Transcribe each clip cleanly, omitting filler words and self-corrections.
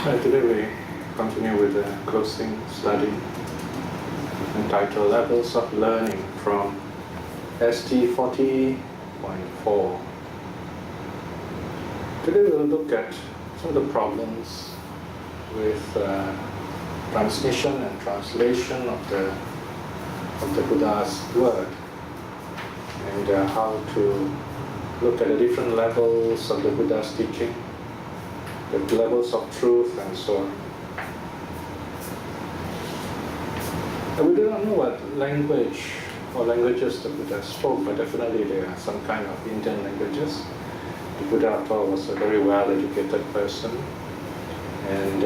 Today we continue with the closing study entitled Levels of Learning from ST 40.4. Today we will look at some of the problems with transmission and translation of the Buddha's word, and how to look at the different levels of the Buddha's teaching, the levels of truth, and so on. And we do not know what language or languages the Buddha spoke, but definitely there are some kind of Indian languages. The Buddha, after all, was a very well-educated person, and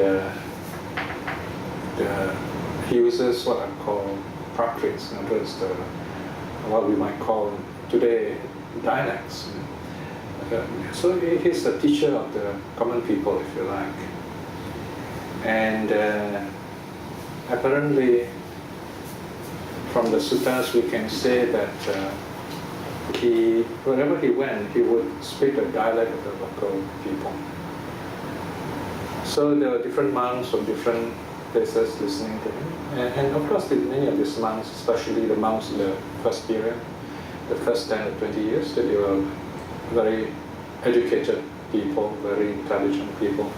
he uses what are called prakrits, in other words, what we might call today dialects. So he's a teacher of the common people, if you like. And apparently, from the sutras, we can say that wherever he went, he would speak the dialect of the local people. So there were different monks from different places listening to him. And of course, many of these monks, especially the monks in the first period, the first 10 or 20 years, that they were very educated people, very intelligent people.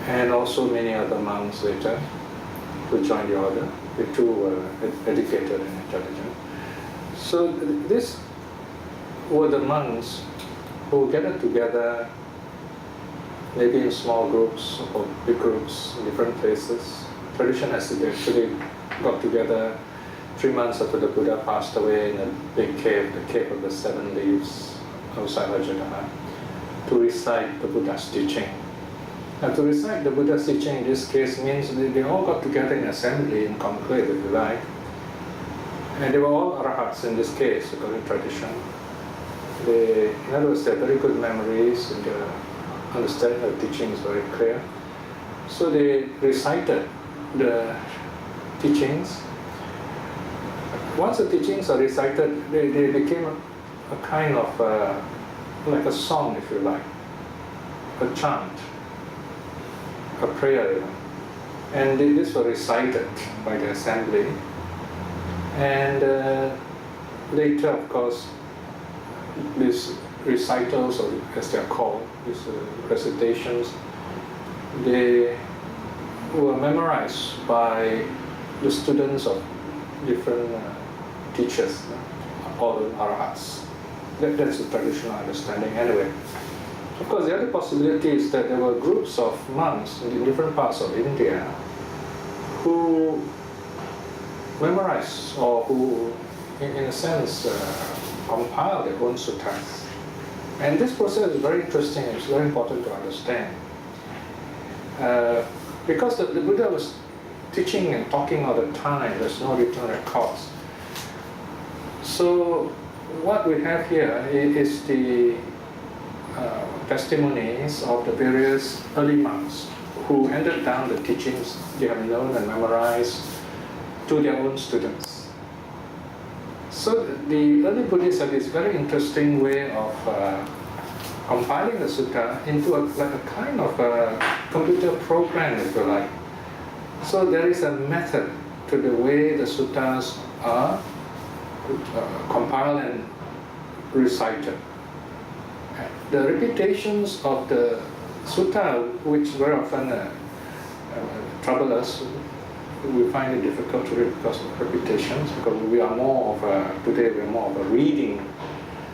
And also many other monks later who joined the order. They too were educated and intelligent. So these were the monks who gathered together, maybe in small groups or big groups in different places. Tradition has they actually got together 3 months after the Buddha passed away in a big cave, the Cave of the Seven Leaves, outside Rajagaha, to recite the Buddha's teaching. Now, to recite the Buddha's teaching in this case means they all got together in assembly, in conclave, if you like. And they were all arahats in this case, according to tradition. In other words, they have very good memories, and their understanding of teaching is very clear. So they recited the teachings. Once the teachings are recited, they became a kind of like a song, if you like, a chant, a prayer even. And these were recited by the assembly. And later, of course, these recitals, or as they are called, these recitations, they were memorized by the students of different teachers, all arahats. That's the traditional understanding anyway. Of course, the other possibility is that there were groups of monks in different parts of India who memorized, or who, in a sense, compiled their own sutras. And this process is very interesting, it's very important to understand. Because the Buddha was teaching and talking all the time, there's no written records. So what we have here is the testimonies of the various early monks who handed down the teachings they have known and memorized to their own students. So the early Buddhists had this very interesting way of compiling the sutta into a kind of a computer program, if you like. So there is a method to the way the suttas are compiled and recited. The repetitions of the sutta, which very often trouble us, we find it difficult to read because of repetitions, because we are more of today we are more of a reading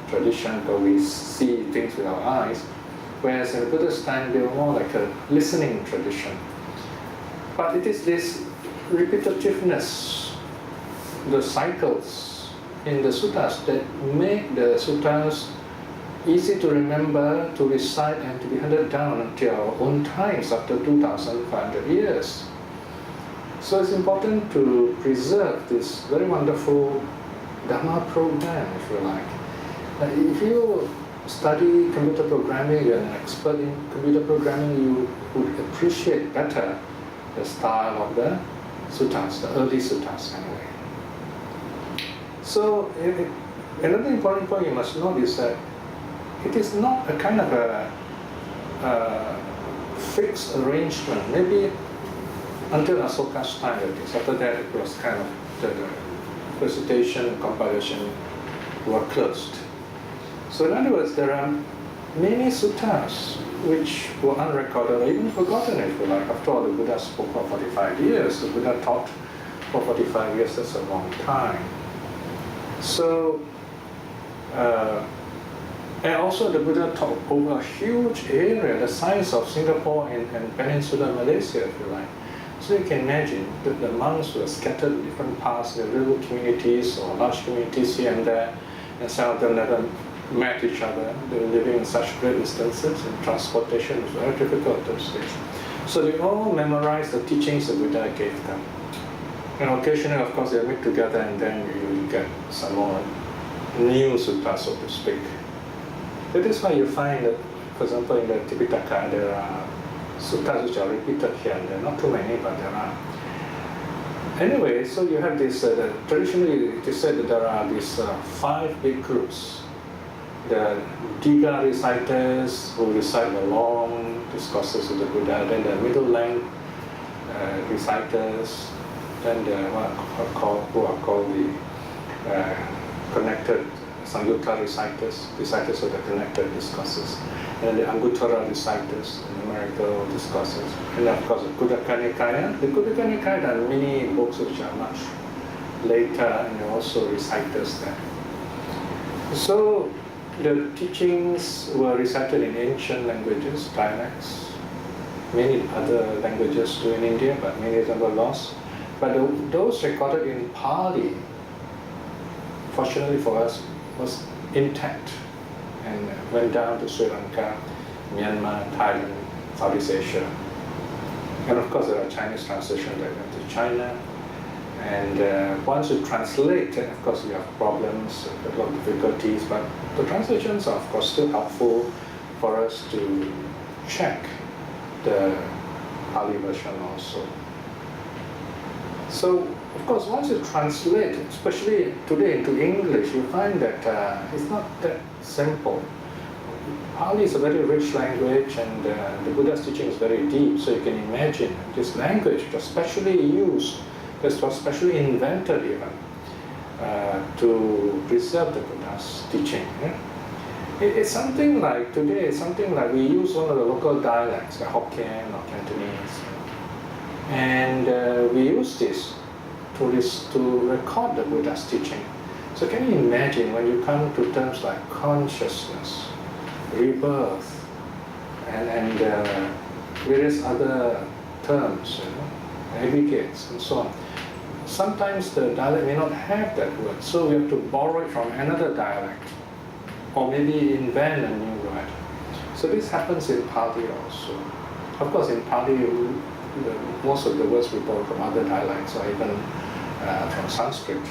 tradition, because we see things with our eyes, whereas in the Buddha's time they were more like a listening tradition. But it is this repetitiveness, the cycles in the suttas, that make the suttas easy to remember, to recite, and to be handed down until our own times after 2,500 years. So it's important to preserve this very wonderful Dharma program, if you like. If you study computer programming, you're an expert in computer programming, you would appreciate better the style of the suttas, the early suttas anyway. So another important point you must note is that it is not a kind of a fixed arrangement, maybe until Asoka's time at least. After that it was kind of the recitation and compilation were closed. So in other words, there are many suttas which were unrecorded or even forgotten, if you like. After all, the Buddha spoke for 45 years. The Buddha taught for 45 years, that's a long time. So, and also the Buddha taught over a huge area, the size of Singapore and Peninsular Malaysia, if you like. So you can imagine that the monks were scattered in different parts, the little communities or large communities here and there, and some of them never met each other. They were living in such great distances, and transportation was very difficult those days. So they all memorized the teachings the Buddha gave them. And occasionally, of course, they meet together, and then you get some more new suttas, so to speak. That is why you find that, for example, in the Tipitaka, there are suttas which are repeated here and there. Not too many, but there are. Anyway, so you have this, traditionally it is said that there are these 5 big groups. The Diga reciters who recite the long discourses of the Buddha, then the middle length reciters, then the who are called the connected Samyutta reciters of the connected discourses, and the Anguttara reciters, the numerical discourses, and of course the Khuddaka Nikaya. The Khuddaka Nikaya, there are many books which are much later, and there are also reciters there. So the teachings were recited in ancient languages, dialects, many other languages too in India, but many of them were lost. But those recorded in Pali, fortunately for us, was intact and went down to Sri Lanka, Myanmar, Thailand, Southeast Asia. And of course there are Chinese translations that went to China. And once you translate, and of course you have problems, a lot of difficulties, but the translations are of course still helpful for us to check the Pali version also. So, of course, once you translate, especially today into English, you find that it's not that simple. Pali is a very rich language, and the Buddha's teaching is very deep, so you can imagine this language was specially used, this was specially invented even, to preserve the Buddha's teaching. Yeah? It's something like, today, it's something like we use one of the local dialects, like Hokkien or Cantonese, and we use this to record the Buddha's teaching. So can you imagine when you come to terms like consciousness, rebirth, and various other terms, aggregates and so on. Sometimes the dialect may not have that word, so we have to borrow it from another dialect, or maybe invent a new word. So this happens in Pali also. Of course, in Pali, most of the words we borrow from other dialects, or even from Sanskrit,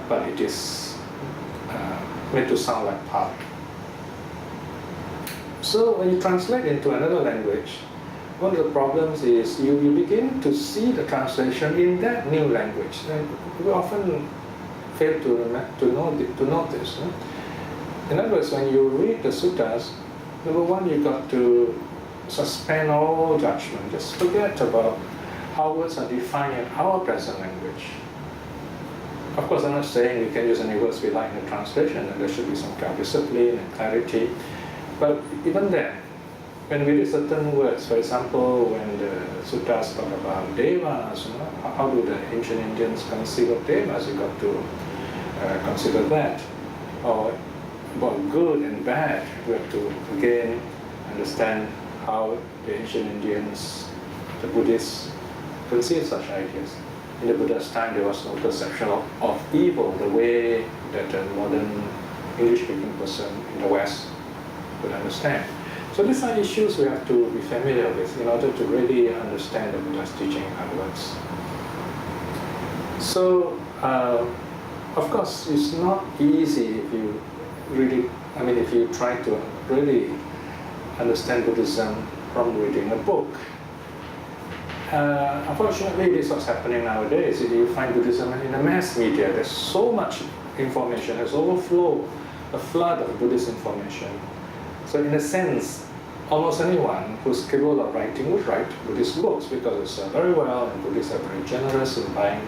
but it is made to sound like Pali. So when you translate into another language, one of the problems is you begin to see the translation in that new language. And we often fail to notice. No? In other words, when you read the suttas, number one, you got to suspend all judgment. Just forget about how words are defined in our present language. Of course, I'm not saying we can use any words we like in the translation, and there should be some kind of discipline and clarity. But even then, when we read certain words, for example, when the sutras talk about devas, how do the ancient Indians conceive of devas? You got to consider that. Or about good and bad, we have to again understand how the ancient Indians, the Buddhists, conceive such ideas. In the Buddha's time, there was no perception of evil the way that a modern English-speaking person in the West would understand. So these are issues we have to be familiar with in order to really understand the Buddha's teaching in other words. So, of course, it's not easy if you really, if you try to really understand Buddhism from reading a book. Unfortunately, this is what's happening nowadays. You find Buddhism in the mass media. There's so much information, there's overflow, a flood of Buddhist information. So in a sense, almost anyone who's capable of writing would write Buddhist books because they sell very well, and Buddhists are very generous in buying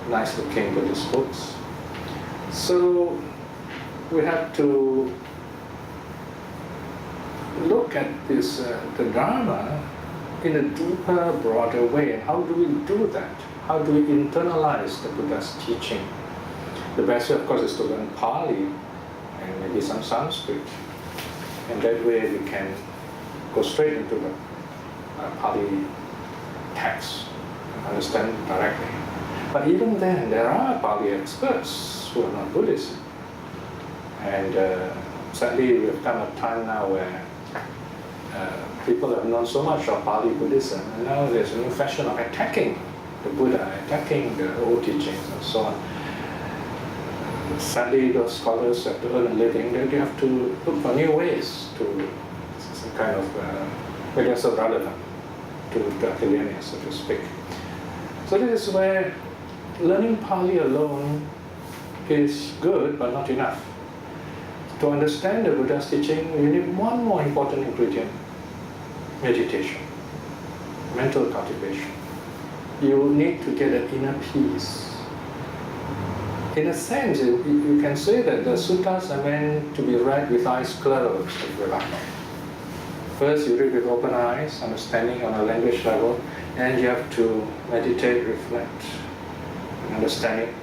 nice-looking Buddhist books. So we have to look at this, the Dharma, in a deeper, broader way. And how do we do that? How do we internalize the Buddha's teaching? The best way, of course, is to learn Pali and maybe some Sanskrit. And that way we can go straight into the Pali text and understand it directly. But even then, there are Pali experts who are not Buddhists. And sadly, we've come a time now where people have known so much of Pali Buddhism, and now there's a new fashion of attacking the Buddha, attacking the old teachings and so on. Sadly, those scholars have to earn a living. They have to look for new ways to some kind of, where they're so relevant to the Academia, so to speak. So this is where learning Pali alone is good, but not enough. To understand the Buddha's teaching, you need one more important ingredient: meditation, mental cultivation. You need to get an inner peace. In a sense, you can say that the suttas are meant to be read with eyes closed, if you like. First, you read with open eyes, understanding on a language level, and you have to meditate, reflect, and understand it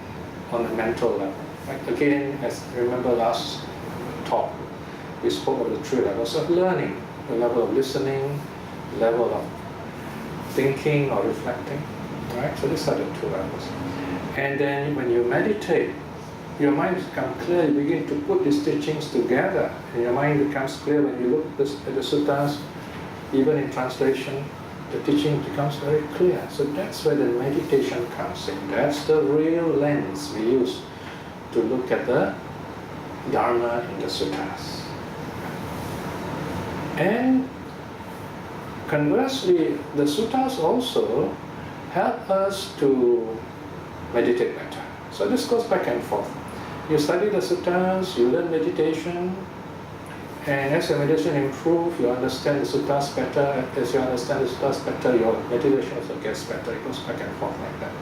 on a mental level. Right? Again, as remember last talk, we spoke of the three levels of learning: the level of listening, the level of thinking or reflecting. Right? So these are the two levels. And then when you meditate, your mind becomes clear. You begin to put these teachings together, and your mind becomes clear when you look at the suttas. Even in translation, the teaching becomes very clear. So that's where the meditation comes in. That's the real lens we use to look at the Dharma in the suttas. And conversely, the suttas also help us to meditate better. So this goes back and forth. You study the suttas, you learn meditation, and as your meditation improves, you understand the suttas better. As you understand the suttas better, your meditation also gets better. It goes back and forth like that.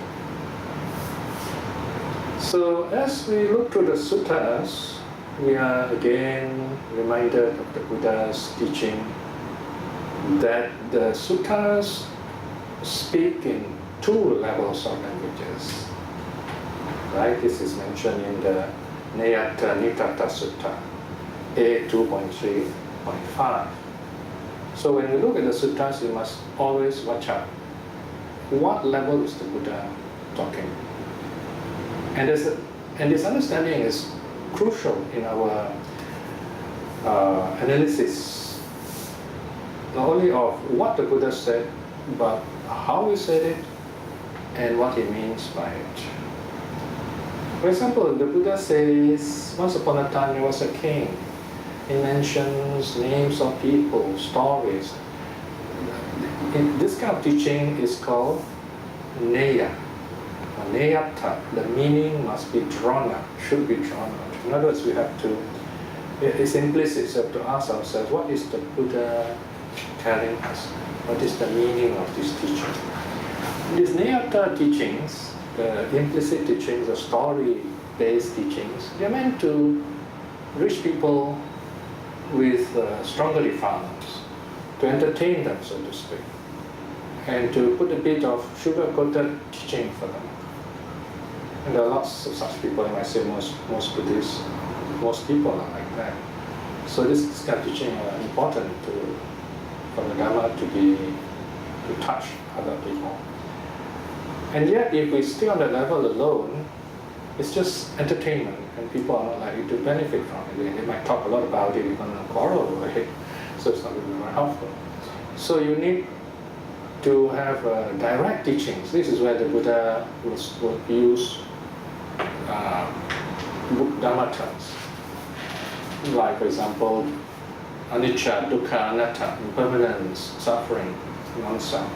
So as we look through the suttas, we are again reminded of the Buddha's teaching that the suttas speak in two levels of languages. Right? This is mentioned in the Neyata Nitata Sutta, A 2.3.5. So when you look at the suttas, you must always watch out. What level is the Buddha talking? And this understanding is crucial in our analysis, not only of what the Buddha said, but how he said it and what he means by it. For example, the Buddha says, once upon a time there was a king. He mentions names of people, stories. This kind of teaching is called neya, or neyata. The meaning must be drawn out, should be drawn out. In other words, we have to, it's implicit, so we have to ask ourselves, what is the Buddha telling us? What is the meaning of this teaching? These neyata teachings, the implicit teachings, the story-based teachings, they're meant to reach people with stronger defilements, to entertain them, so to speak, and to put a bit of sugar-coated teaching for them. And there are lots of such people. I might say most Buddhists, most people are like that. So this kind of teaching are important for the Dharma to touch other people. And yet, if we stay on that level alone, it's just entertainment, and people are not likely to benefit from it. They might talk a lot about it, even quarrel over it, so it's not really very helpful. So you need to have direct teachings. This is where the Buddha will use Dharma terms. Like, for example, anicca, dukkha, anatta, impermanence, suffering, non-self.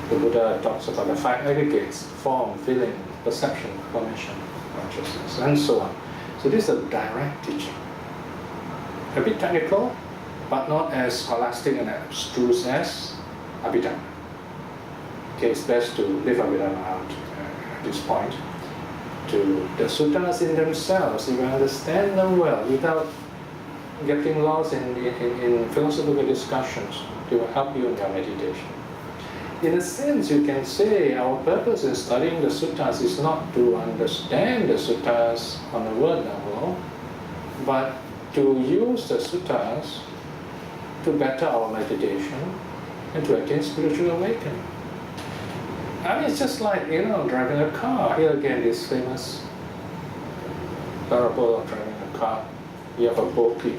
The Buddha talks about the five aggregates: form, feeling, perception, formation, consciousness, and so on. So this is a direct teaching. A bit technical, but not as scholastic and abstruse as Abhidhamma. Okay, it's best to leave Abhidhamma out at this point. To the sutras in themselves, if you understand them well, without getting lost in philosophical discussions, they will help you in your meditation. In a sense, you can say our purpose in studying the sutras is not to understand the sutras on a word level, but to use the sutras to better our meditation and to attain spiritual awakening. I mean, it's just like, driving a car. Here again, this famous parable of driving a car. You have a bogey,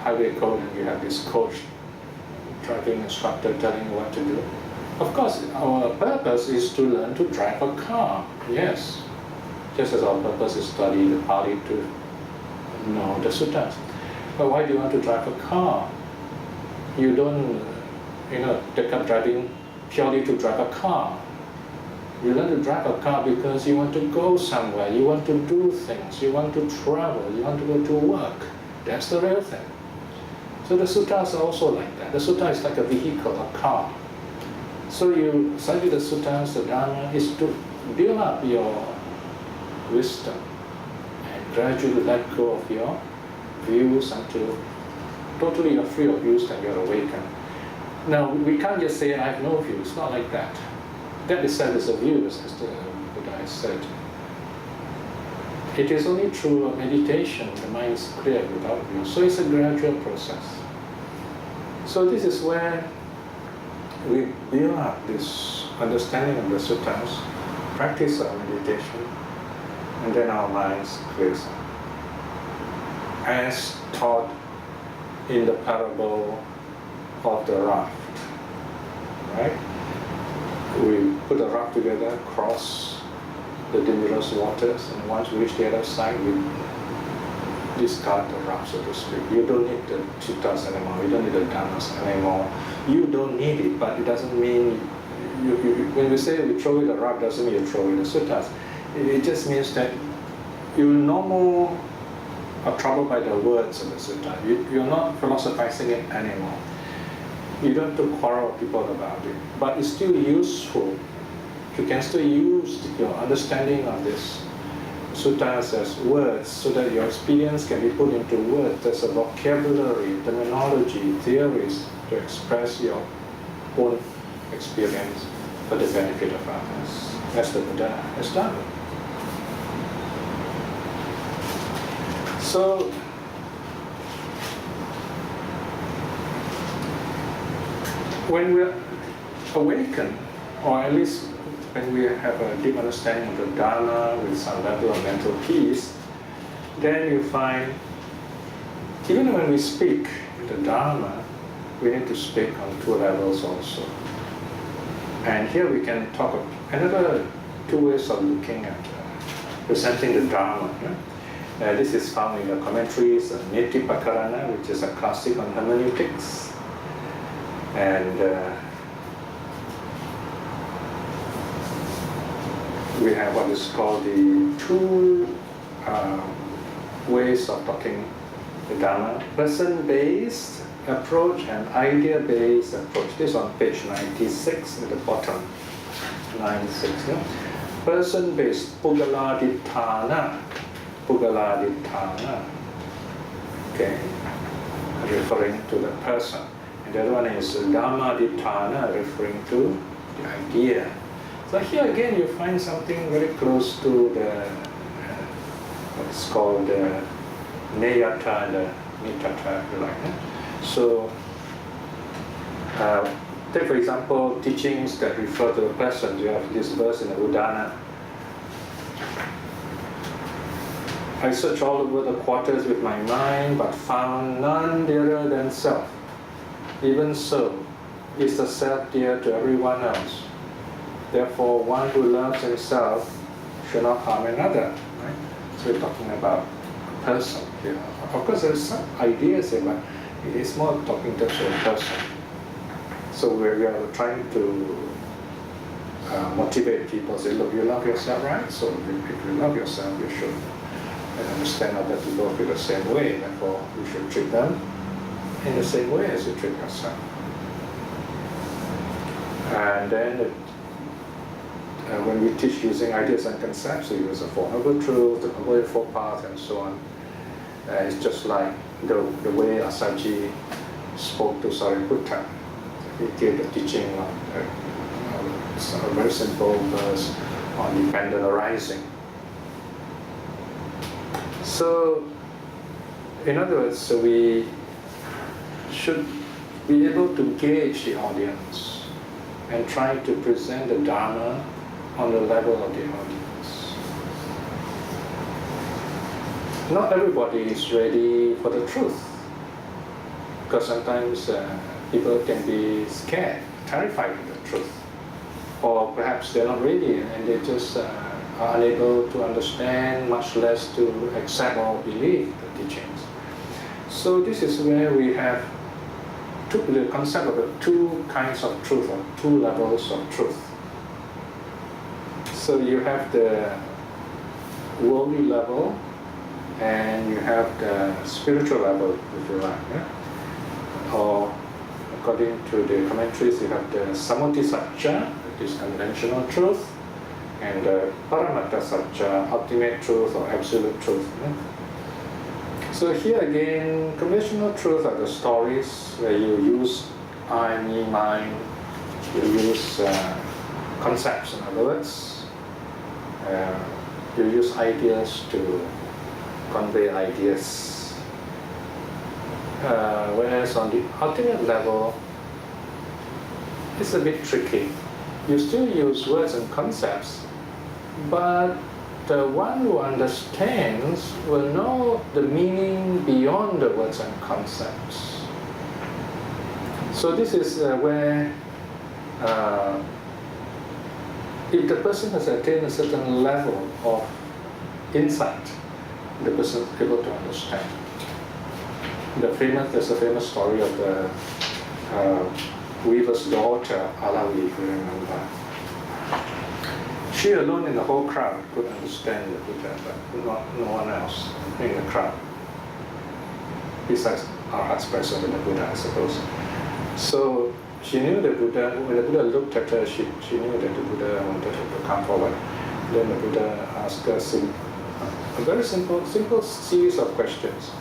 highway code, and you have this coach driving instructor telling you what to do. Of course, our purpose is to learn to drive a car, yes. Just as our purpose is to study the Pali to know the sutras. But why do you want to drive a car? You don't, take up driving purely to drive a car. You learn to drive a car because you want to go somewhere, you want to do things, you want to travel, you want to go to work. That's the real thing. So the sutras are also like that. The sutra is like a vehicle, a car. So you study the sutras, the Dharma, is to build up your wisdom and gradually let go of your views until totally you're free of views and you're awakened. Now, we can't just say, I have no views, not like that. That itself is a view, as the Buddha said. It is only through meditation the mind is clear without views. So it's a gradual process. So this is where we build up this understanding of the sutras, practice our meditation, and then our minds clears up. As taught in the parable of the raft, right? We put the raft together, cross the dangerous waters, and once we reach the other side, we discard the raft, so to speak. You don't need the sutras anymore, you don't need the dharmas anymore. You don't need it, but it doesn't mean, when we say we throw away the raft, doesn't mean you throw away the sutras. It just means that you're no more troubled by the words of the sutta. You're not philosophizing it anymore. You don't have to quarrel with people about it, but it's still useful. You can still use your understanding of this sutras as words so that your experience can be put into words. There's a vocabulary, terminology, theories to express your own experience for the benefit of others, as the Buddha has done. So, when we awaken, or at least when we have a deep understanding of the Dharma with some level of mental peace, then you find, even when we speak the Dharma, we need to speak on two levels also. And here we can talk of another two ways of looking at presenting the Dharma. Yeah? This is found in the commentaries of Nitipakarana, which is a classic on hermeneutics. And we have what is called the two ways of talking the Dharma: person-based approach and idea-based approach. This is on page 96 at the bottom. 96. Yeah? Person-based, Pugaladitthana. Pugaladitthana. Okay, referring to the person. And the other one is Dhammaditthana, referring to the idea. So here again you find something very close to the what's called the Neyata and the Nitata, if you like. So, take for example teachings that refer to the person. You have this verse in the Udana. I searched all over the quarters with my mind, but found none dearer than self. Even so, is the self dear to everyone else. Therefore, one who loves himself should not harm another. Right? So we're talking about a person here. Of course, there's some ideas here, but it's more talking to a person. So we are trying to motivate people. Say, look, you love yourself, right? So if you love yourself, you should understand other people feel the same way. Therefore, you should treat them in the same way as you treat yourself. And then when we teach using ideas and concepts, we use the Four Noble Truths, the Noble Eightfold Path, and so on. It's just like the way Asaji spoke to Sariputta. He gave the teaching on a very simple verse on dependent arising. So, in other words, we should be able to gauge the audience and try to present the Dharma on the level of the audience. Not everybody is ready for the truth, because sometimes people can be scared, terrified of the truth, or perhaps they're not ready and they just are unable to understand, much less to accept or believe the teachings. So this is where we have the concept of the two kinds of truth, or two levels of truth. So you have the worldly level and you have the spiritual level, if you like. Yeah? Or according to the commentaries, you have the Samuti Satcha, that is conventional truth, and the Paramatta Satcha, ultimate truth or absolute truth. Yeah? So here again, conventional truth are the stories where you use I, me, mine, you use concepts, in other words. You use ideas to convey ideas. Whereas on the ultimate level, it's a bit tricky. You still use words and concepts, but the one who understands will know the meaning beyond the words and concepts. So this is where if the person has attained a certain level of insight, the person is able to understand. There's a famous story of the weaver's daughter, Alawi, if you remember. She alone in the whole crowd could understand the Buddha, but no one else in the crowd, besides our hearts present with the Buddha, I suppose. So she knew the Buddha, when the Buddha looked at her, she knew that the Buddha wanted her to come forward. Then the Buddha asked her a very simple series of questions.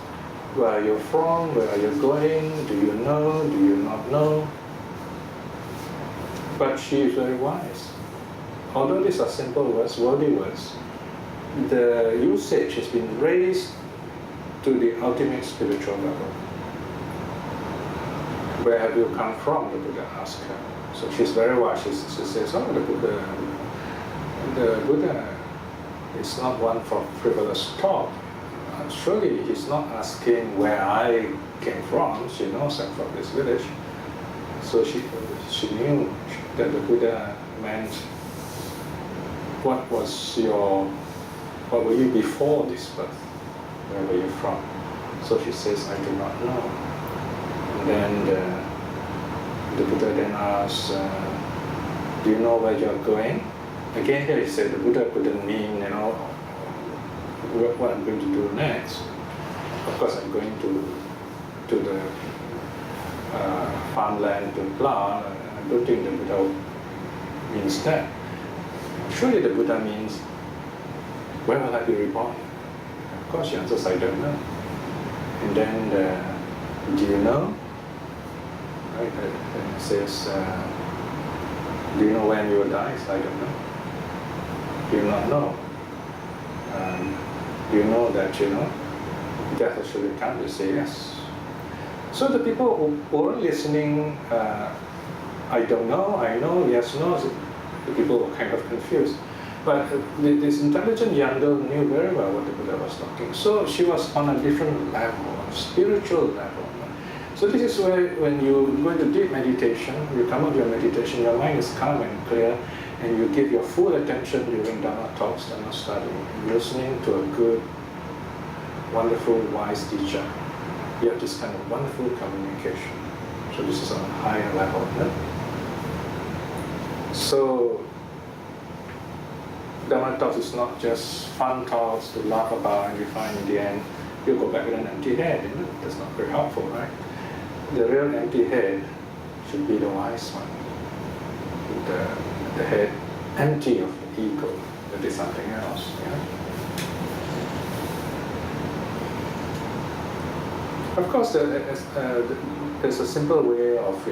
Where are you from? Where are you going? Do you know? Do you not know? But she is very wise. Although these are simple words, worldly words, the usage has been raised to the ultimate spiritual level. Where have you come from? The Buddha asked her. So she's very wise. She says, oh, the Buddha is not one for frivolous talk. Surely he's not asking where I came from. She knows I'm from this village. So she knew that the Buddha meant, what were you before this birth? Where were you from? So she says, I do not know. And then the Buddha then asks, do you know where you're going? Again here he said the Buddha couldn't mean, what I'm going to do next. Of course I'm going to the farmland to plow. I don't think the Buddha means that. Surely the Buddha means, where will I be reborn? Of course she answers, I don't know. And then, do you know? Right? And it says, do you know when you will die? I don't know. Do you not know? Do you know that, death will surely come? They say yes. So the people who were listening, I don't know, I know, yes, no, the people were kind of confused. But this intelligent young girl knew very well what the Buddha was talking. So she was on a different level, a spiritual level. So this is where, when you go into deep meditation, you come out of your meditation, your mind is calm and clear, and you give your full attention during Dharma talks, Dharma study, listening to a good, wonderful, wise teacher. You have this kind of wonderful communication. So this is on a higher level. No? So Dharma talks is not just fun talks to laugh about and you find in the end you go back with an empty head. That's not very helpful, right? the real empty head should be the wise one. The head empty of ego, that is something else. Of course, there's a simple way of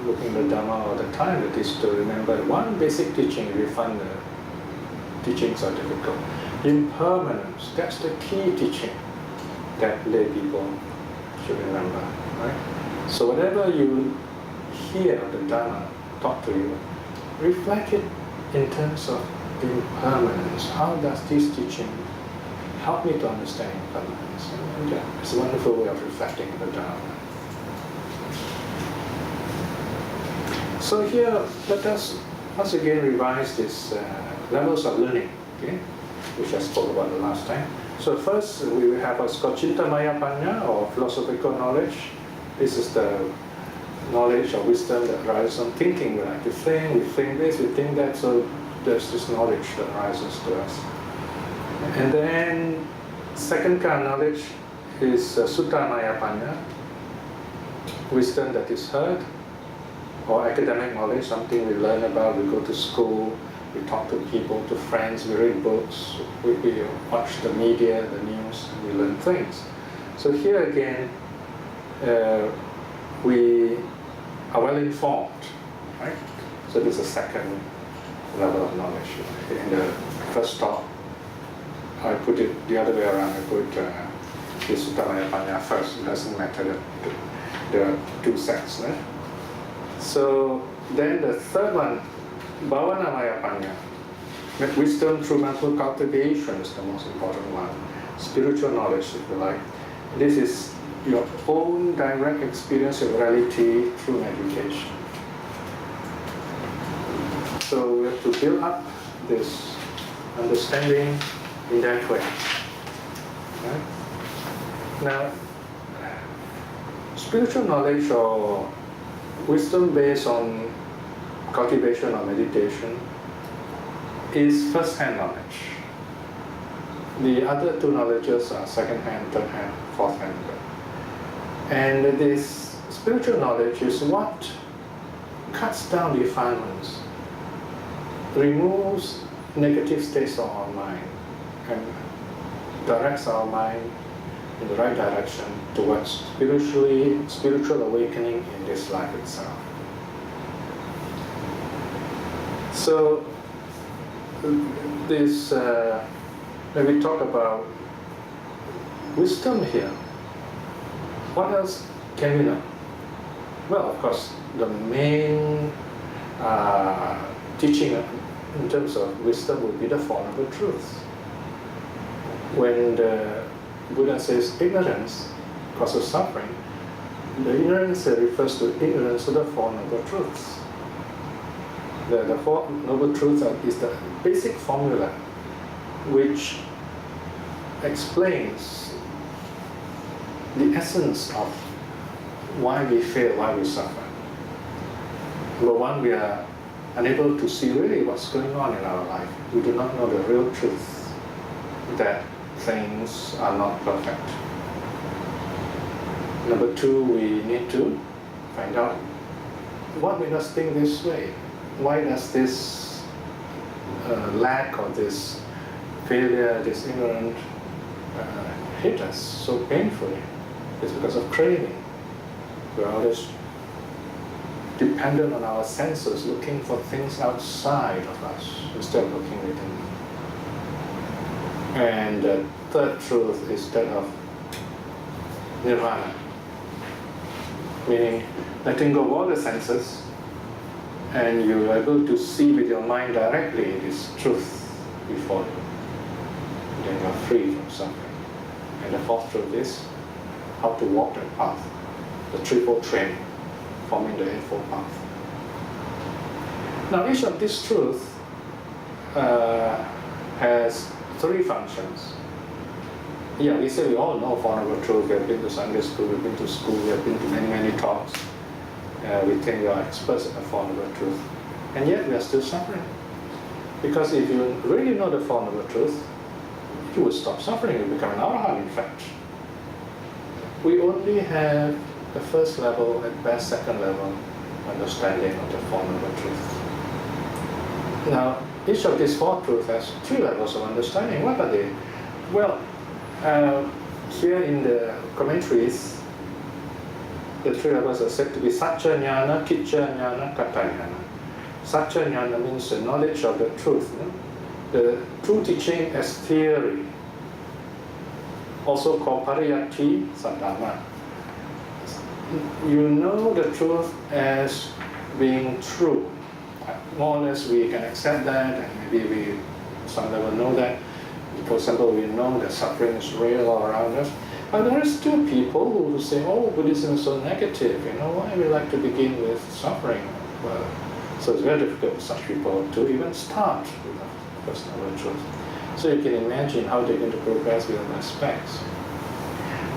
looking at the Dharma all the time. That is to remember one basic teaching. We find the teachings are difficult. Impermanence. That's the key teaching that lay people should remember. Right. So whatever you hear the Dharma taught to you, reflect it in terms of impermanence. How does this teaching help me to understand impermanence? And it's a wonderful way of reflecting the Dharma. So here, let us once again revise these levels of learning, okay, which I spoke about the last time. So first, we will have what's called Chintamaya Panya, or philosophical knowledge. This is the knowledge or wisdom that arises from thinking. We like to think, we think this, we think that, so there's this knowledge that arises to us. And then, second kind of knowledge is Sutramaya Panya, wisdom that is heard, or academic knowledge, something we learn about, we go to school, we talk to people, to friends, we read books, we watch the media, the news, and we learn things. So here again, we are well informed, right? So this is a second level of knowledge. In the first talk, I put it the other way around. I put the Suttamaya Panya first. It doesn't matter, there are two sets. Right? So then the third one, Bhavanamaya Panya, wisdom through mental cultivation is the most important one. Spiritual knowledge, if you like. This is your own direct experience of reality through meditation. So we have to build up this understanding in that way. Right? Now, spiritual knowledge or wisdom based on cultivation or meditation is first-hand knowledge. The other two knowledges are second-hand, third-hand, fourth-hand. And this spiritual knowledge is what cuts down defilements, removes negative states of our mind, and directs our mind in the right direction towards spiritual awakening in this life itself. So this, when we talk about wisdom here, what else can we know? Well, of course, the main teaching in terms of wisdom would be the Four Noble Truths. When the Buddha says ignorance causes suffering, the ignorance refers to ignorance of the Four Noble Truths. The Four Noble Truths is the basic formula which explains the essence of why we fail, why we suffer. Number one, we are unable to see really what's going on in our life. We do not know the real truth that things are not perfect. Number two, we need to find out what made us think this way. Why does this lack or this failure, this ignorance hit us so painfully? It's because of craving. We're always dependent on our senses, looking for things outside of us instead of looking within. And the third truth is that of nirvana, meaning letting go of all the senses, and you're able to see with your mind directly this truth before you. Then you're free from suffering. And the fourth truth is how to walk that path, the threefold training, forming the eightfold path. Now, each of these truths has three functions. Yeah, we say we all know Four Noble Truths. We have been to Sunday school, we've been to school, we have been to many, many talks. We think we are experts in the Four Noble Truths. And yet we are still suffering. Because if you really know the Four Noble Truths, you will stop suffering, you become an arahant in fact. We only have the first level, at best second level, understanding of the Four Noble Truths. Now, each of these four truths has three levels of understanding. What are they? Well, here in the commentaries, the three levels are said to be Satcha Jnana, Kitcha Jnana, Kata Jnana. Satcha Jnana means the knowledge of the truth, the true teaching as theory, also called Pariyatti Saddhamma. You know the truth as being true. More or less we can accept that, and maybe we some level know that. For example, we know that suffering is real all around us. But there are still people who say, oh, Buddhism is so negative, why we like to begin with suffering? Well, so it's very difficult for such people to even start with the first noble truth. So you can imagine how they're going to progress with other aspects.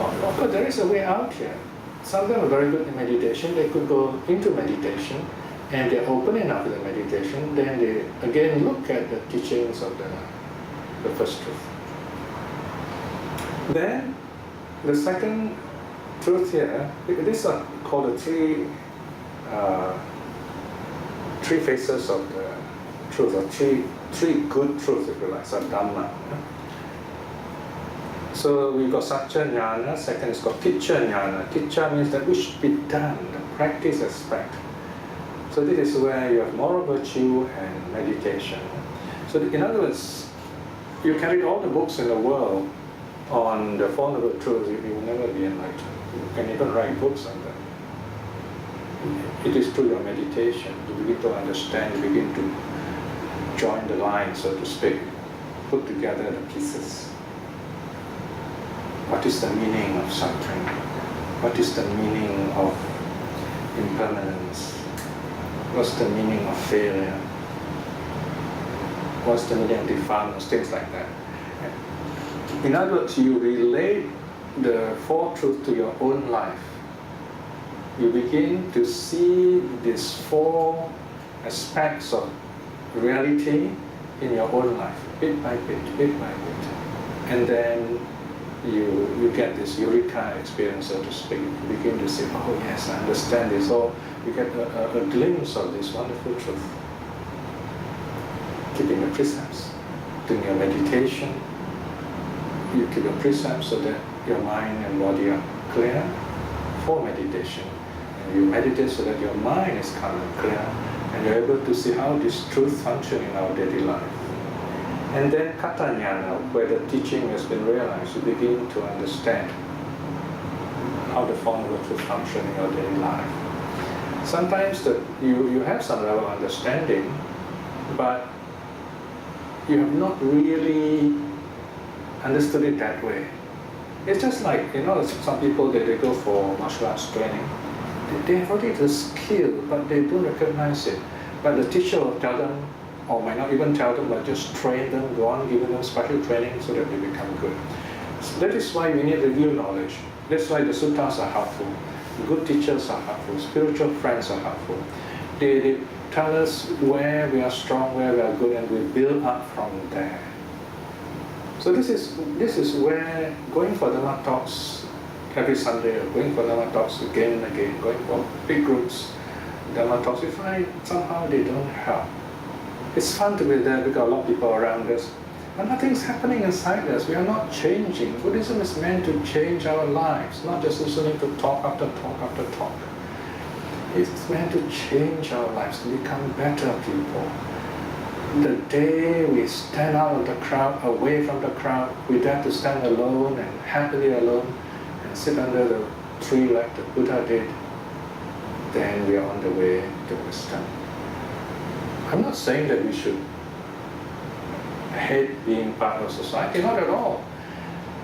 Of course, there is a way out here. Some of them are very good in meditation. They could go into meditation, and they're open enough with the meditation. Then they again look at the teachings of the first truth. Then the second truth here, these are called the three faces of the truth, or three good truths, if you like, so Dharma. So we've got Satcha Jnana, second is called Kitcha Jnana. Kitcha means that which should be done, the practice aspect. So this is where you have moral virtue and meditation. So in other words, you can read all the books in the world on the Four Noble Truths, you will never be enlightened. You can even write books on them. It is through your meditation, you begin to understand, you begin to join the lines, so to speak, put together the pieces. What is the meaning of suffering? What is the meaning of impermanence? What's the meaning of failure? What's the meaning of defilements? Things like that. In other words, you relate the Four Truths to your own life. You begin to see these four aspects of reality in your own life, bit by bit, bit by bit. And then you get this eureka experience, so to speak. You begin to say, oh yes, I understand this. Or you get a glimpse of this wonderful truth. Keeping the precepts, doing your meditation, you keep your precepts so that your mind and body are clear for meditation. And you meditate so that your mind is calm and clear, and you're able to see how this truth functions in our daily life. And then Kata Jnana, where the teaching has been realized, you begin to understand how the Four Noble Truths function in your daily life. Sometimes you have some level of understanding, but you have not really understood it that way. It's just like, some people, they go for martial arts training. They have already the skill, but they don't recognize it. But the teacher will tell them, or might not even tell them, but just train them, go on giving them special training so that they become good. So that is why we need the real knowledge. That's why the sutras are helpful. Good teachers are helpful. Spiritual friends are helpful. They tell us where we are strong, where we are good, and we build up from there. So this is where going for Dharma talks every Sunday, or going for Dharma talks again and again, going for big groups, Dharma talks, we find somehow they don't help. It's fun to be there because a lot of people are around us, but nothing's happening inside us. We are not changing. Buddhism is meant to change our lives, not just listening to talk after talk after talk. It's meant to change our lives, to become better people. The day we stand out of the crowd, away from the crowd, we dare to stand alone and happily alone and sit under the tree like the Buddha did, then we are on the way to wisdom. I'm not saying that we should hate being part of society, not at all.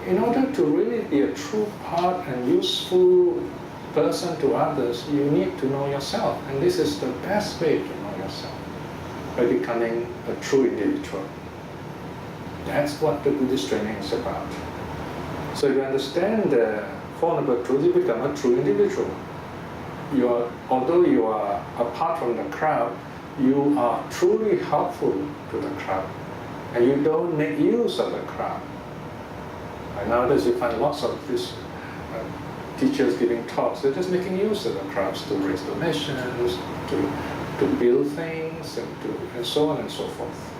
In order to really be a true part and useful person to others, you need to know yourself. And this is the best way to know yourself, by becoming a true individual. That's what the Buddhist training is about. So if you understand the Four Noble Truths, you become a true individual. Although you are apart from the crowd, you are truly helpful to the crowd, and you don't make use of the crowd. And nowadays you find lots of these teachers giving talks, they're just making use of the crowds to raise donations, to build things, and so on and so forth.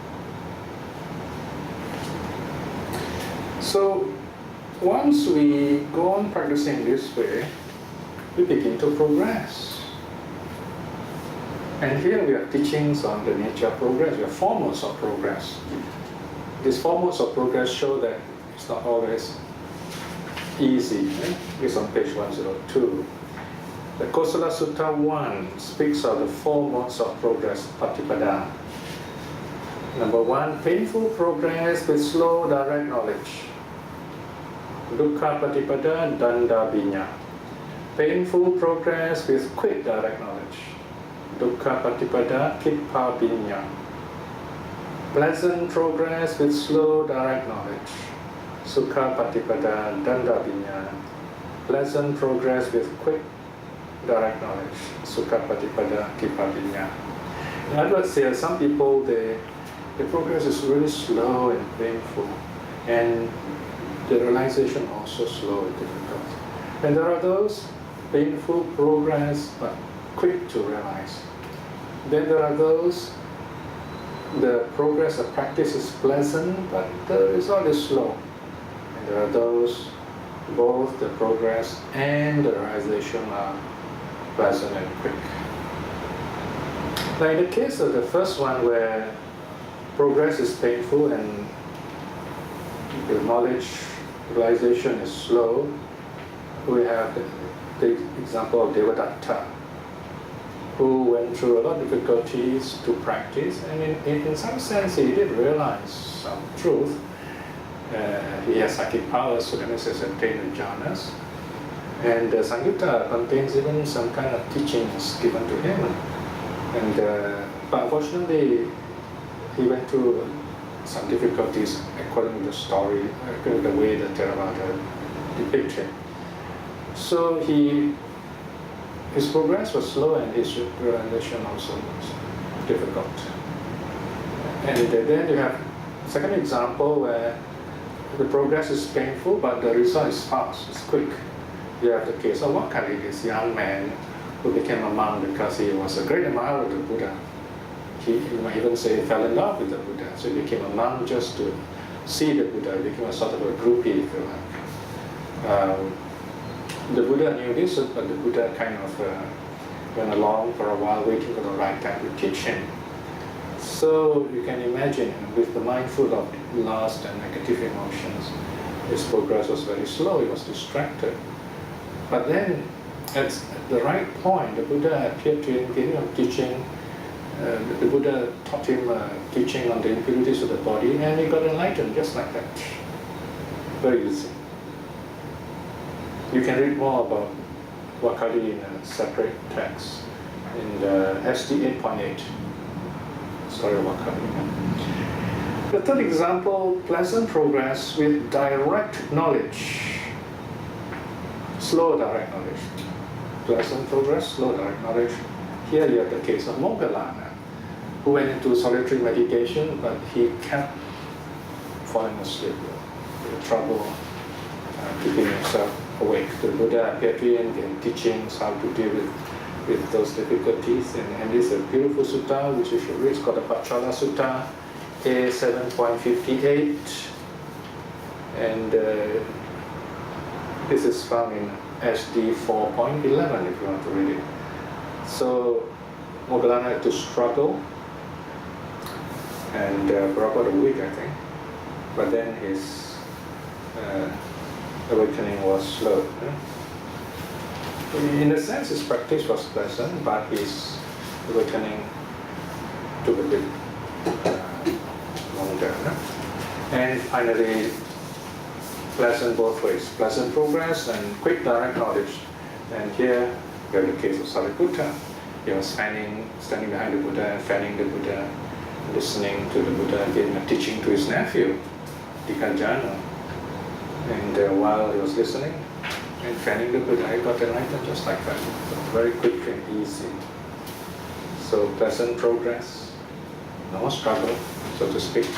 So once we go on practicing this way, we begin to progress. And here we have teachings on the nature of progress. We have four modes of progress. These four modes of progress show that it's not always easy. It's on page 102. The Kosala Sutta 1 speaks of the four modes of progress, Patipada. Number 1, painful progress with slow direct knowledge. Dukkha Patipada Danda Vinya. Painful progress with quick direct knowledge. Dukkha Patipada Kippa Vinya. Pleasant progress with slow direct knowledge. Sukha Patipada Danda Vinya. Pleasant progress with quick direct knowledge. Sukha Patipada Kippa Vinya. In other words, here, some people, the progress is really slow and painful, and the realization also slow and difficult. And there are those painful progress but quick to realize. Then there are those, the progress of practice is pleasant but the result is slow. And there are those, both the progress and the realization are pleasant and quick. Now in the case of the first one, where progress is painful and the knowledge realization is slow, we have the example of Devadatta, who went through a lot of difficulties to practice, and in some sense he did realize some truth. He has psychic powers, so that means he has attained the jhanas. And the Samyutta contains even some kind of teachings given to him. And but unfortunately, he went through some difficulties according to the story, according to the way that Theravada depicts him. So his progress was slow and his realization also was difficult. And then you have second example where the progress is painful but the result is fast, it's quick. You have the case of Wakali, this young man who became a monk because he was a great admirer of the Buddha. You might even say he fell in love with the Buddha, so he became a monk just to see the Buddha. He became a sort of a groupie, if you like. The Buddha knew this, but the Buddha kind of went along for a while, waiting for the right time to teach him. So you can imagine, with the mind full of lust and negative emotions, his progress was very slow, he was distracted. But then, at the right point, the Buddha appeared to him, gave him teaching. The Buddha taught him teaching on the impurities of the body, and he got enlightened just like that. Very easy. You can read more about Wakali in a separate text in the SD 8.8. Story of Wakali. The third example, pleasant progress with direct knowledge. Slow direct knowledge. Pleasant progress, slow direct knowledge. Here you have the case of Moggallana, who went into solitary meditation, but he kept falling asleep, with trouble keeping himself awake. The Buddha appeared to him in teachings how to deal with those difficulties, and this is a beautiful sutta which you should read. It's called the Pachala Sutta, A 7.58, and this is found in SD 4.11 if you want to read it. So Moggallana had to struggle, and for about a week, I think. But then his awakening was slow. In a sense, his practice was pleasant, but his awakening took a bit longer. And finally, pleasant both ways, pleasant progress and quick direct knowledge. And here we have the case of Sariputta. He was standing behind the Buddha, fanning the Buddha, listening to the Buddha, giving a teaching to his nephew, Dikajana. And while he was listening and fanning the Buddha, he got enlightened just like that, very quick and easy. So pleasant progress, no struggle, so to speak.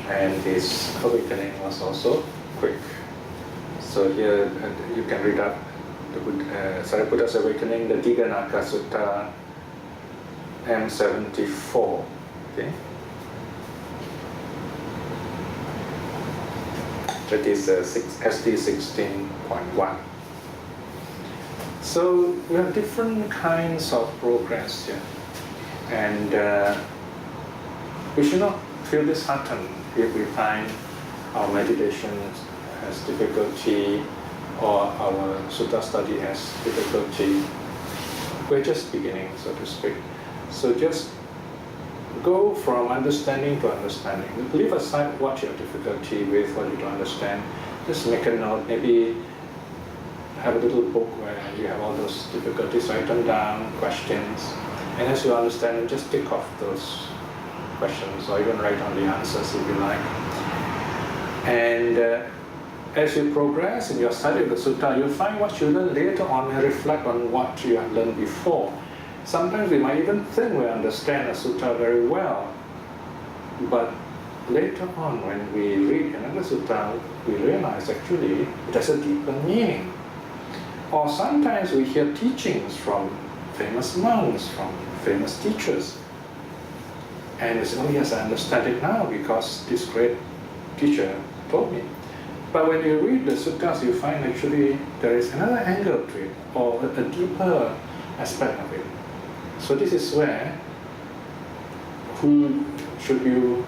And his awakening was also quick. So here you can read up the Sariputta's Awakening, the Diganaka Sutta, M74. Okay? That is SD 16.1. So we have different kinds of progress here, and we should not feel disheartened if we find our meditation has difficulty or our sutta study has difficulty. We're just beginning, so to speak. So just go from understanding to understanding. Leave aside what you have difficulty with, what you don't understand. Just make a note, maybe have a little book where you have all those difficulties, write them down, questions, and as you understand them, just tick off those questions or even write down the answers if you like. And as you progress in your study of the sutta, you'll find what you learn later on and reflect on what you have learned before. Sometimes we might even think we understand a sutta very well, but later on when we read another sutta, we realize actually it has a deeper meaning. Or sometimes we hear teachings from famous monks, from famous teachers, and we say, oh yes, I understand it now because this great teacher told me. But when you read the suttas, you find actually there is another angle to it, or a deeper aspect of it. So this is where, who should you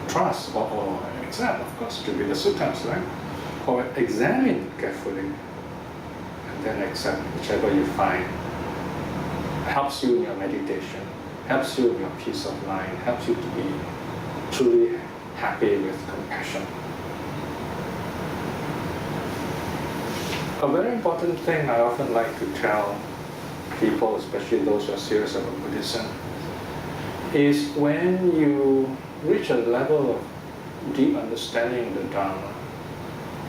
trust or examine? Of course, should be the suttas, right? Or examine carefully, and then accept whichever you find helps you in your meditation, helps you in your peace of mind, helps you to be truly happy with compassion. A very important thing I often like to tell people, especially those who are serious about Buddhism, is when you reach a level of deep understanding of the Dharma,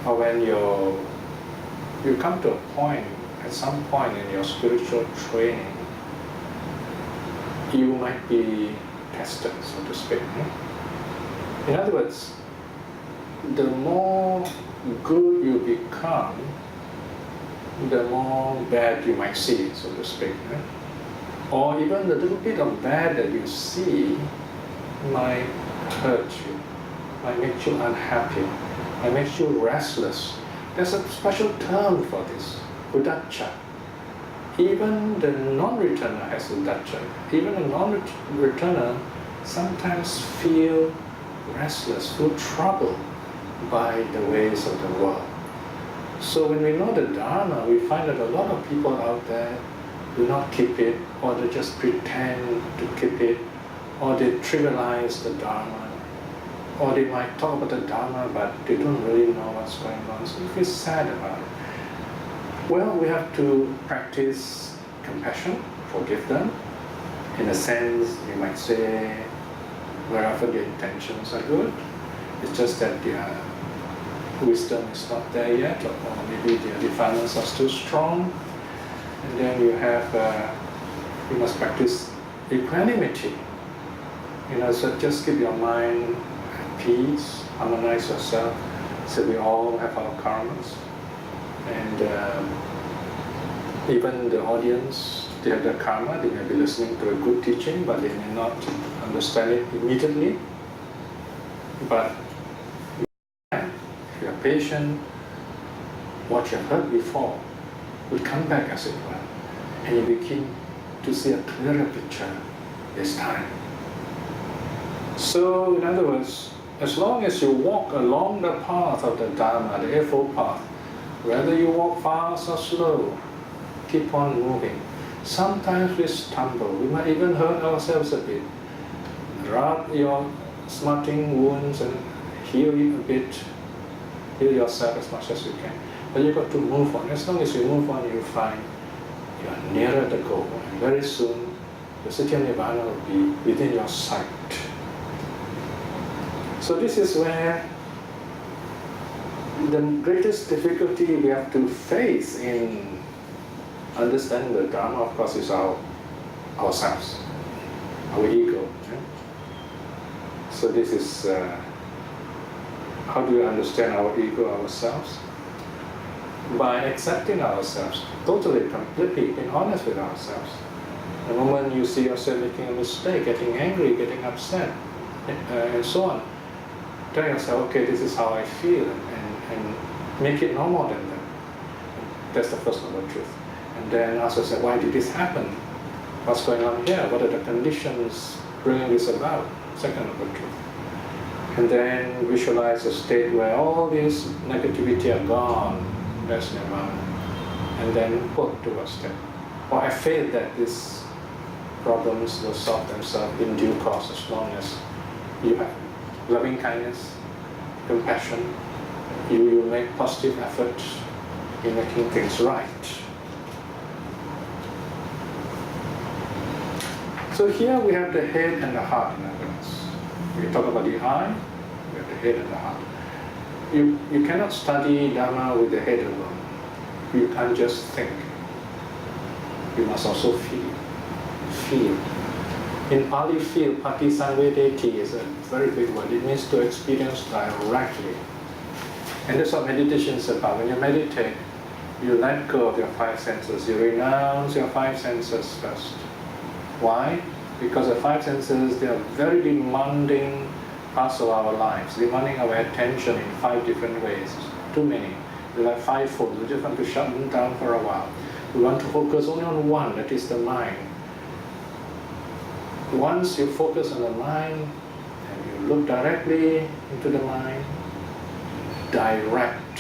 or when you come to a point, at some point in your spiritual training, you might be tested, so to speak. In other words, the more good you become, the more bad you might see, so to speak. Or even the little bit of bad that you see might hurt you, might make you unhappy, might make you restless. There's a special term for this, uddacca. Even the non-returner has uddacca. Even a non-returner sometimes feel restless, feel troubled by the ways of the world. So when we know the Dharma, we find that a lot of people out there do not keep it, or they just pretend to keep it, or they trivialize the Dharma, or they might talk about the Dharma, but they don't really know what's going on, so we feel sad about it. Well, we have to practice compassion, forgive them. In a sense, you might say, very often their intentions are good, it's just that their wisdom is not there yet, or maybe their defilements are still strong. And then you must practice equanimity. So just keep your mind at peace, harmonize yourself. So we all have our karmas. And even the audience, they have their karma, they may be listening to a good teaching, but they may not understand it immediately. But if you are patient, what you have heard before will come back, as it were, and you begin to see a clearer picture this time. So, in other words, as long as you walk along the path of the Dharma, the Eightfold Path, whether you walk fast or slow, keep on moving. Sometimes we stumble, we might even hurt ourselves a bit. Rub your smarting wounds and heal it a bit, heal yourself as much as you can. But you've got to move on. As long as you move on, you find you are nearer the goal. And very soon, the Satya Nirvana will be within your sight. So this is where the greatest difficulty we have to face in understanding the Dharma, of course, is ourselves, our ego. So this is how do we understand our ego, ourselves? By accepting ourselves, totally, completely, being honest with ourselves. The moment you see yourself making a mistake, getting angry, getting upset, and so on, tell yourself, okay, this is how I feel, and make it no more than that. That's the first noble truth. And then ask yourself, why did this happen? What's going on here? What are the conditions bringing this about? Second noble truth. And then visualize a state where all this negativity are gone. That's nirvana. And then work towards that. Or have faith that these problems will solve themselves in due course as long as you have loving kindness, compassion, you make positive effort in making things right. So here we have the head and the heart in other words. We talk about the eye, we have the head and the heart. You cannot study Dharma with the head alone. You can't just think. You must also feel. Feel. In Pali, feel, patisanvedeti is a very big word. It means to experience directly. And that's what meditation is about. When you meditate, you let go of your five senses. You renounce your five senses first. Why? Because the five senses, they are very demanding parts of our lives, demanding our attention in five different ways. Too many. They're like five folds. We just want to shut them down for a while. We want to focus only on one, that is the mind. Once you focus on the mind and you look directly into the mind, direct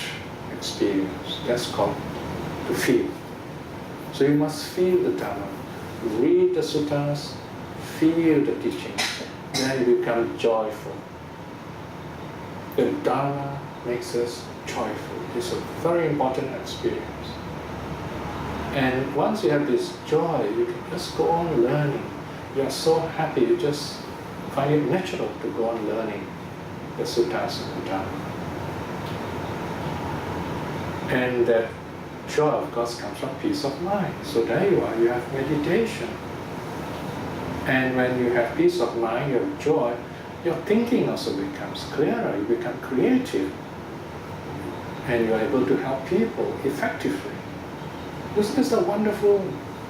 experience. That's called to feel. So you must feel the Dharma. Read the sutras, feel the teaching, then you become joyful. The Dharma makes us joyful. It's a very important experience. And once you have this joy, you can just go on learning. You are so happy, you just find it natural to go on learning the sutras and the Dharma. And that joy, of course, comes from peace of mind. So there you are, you have meditation. And when you have peace of mind, you have joy, your thinking also becomes clearer, you become creative. And you are able to help people effectively. This is the wonderful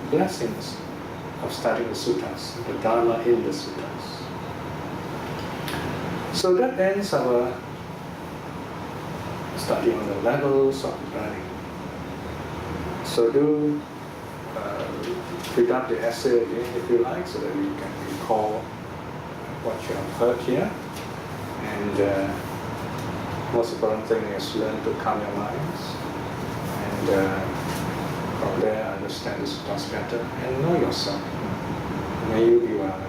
blessings of studying the sutras, the Dharma in the sutras. So that ends our study on the levels of learning. So do read up the essay again if you like, so that you can recall what you have heard here. And most important thing is learn to calm your minds, and from there understand the sutras better and know yourself. May you be well.